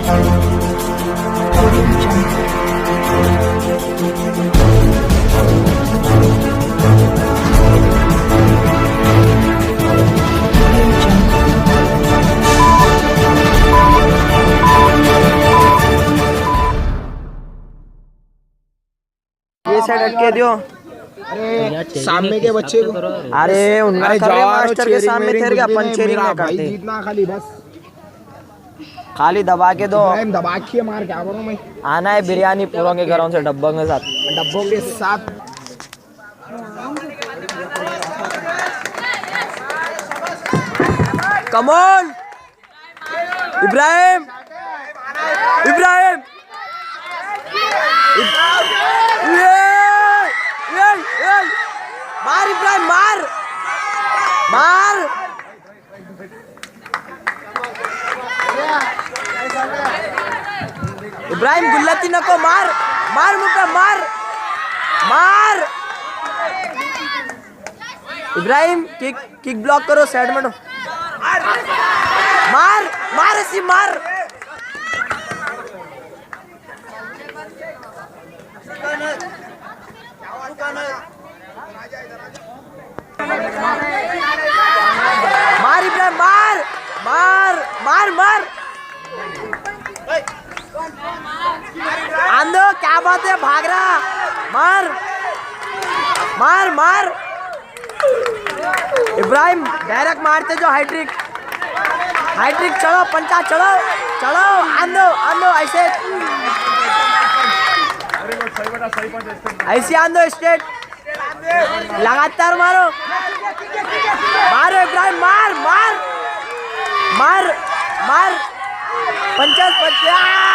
ये साइड हटके दियो। अरे सामने के बच्चे को, अरे उनका कर रहे मास्टर के सामने तेरे क्या पंचेरिंग में करते। जीतना खाली बस, खाली दबा के दो। दबा के मार, क्या करूं मैं। आना है बिरयानी पूरों के घरों से डब्बों के साथ, डब्बों के साथ। कम ऑन इब्राहिम, इब्राहिम, मार इब्राहिम, मार मार। इब्राहिम गुल्लती नको, मार मार मुझे, मार मार। इब्राहिम किक ब्लॉक करो, साइड में मार मार, ऐसी मार। मार इब्राहिम, मार मार मार मार। आंदो, क्या बात है, भाग रहा। मार मार मार। इब्राहिम डायरेक्ट मारते जो हाइट्रिक, हाइट्रिक। चलो पंचा, चलो चलो, आंदो आंदो, ऐसे ऐसे आंदो, स्टेट लगातार मारो, मारो इब्राहिम, मार मार मार मार। 50 50।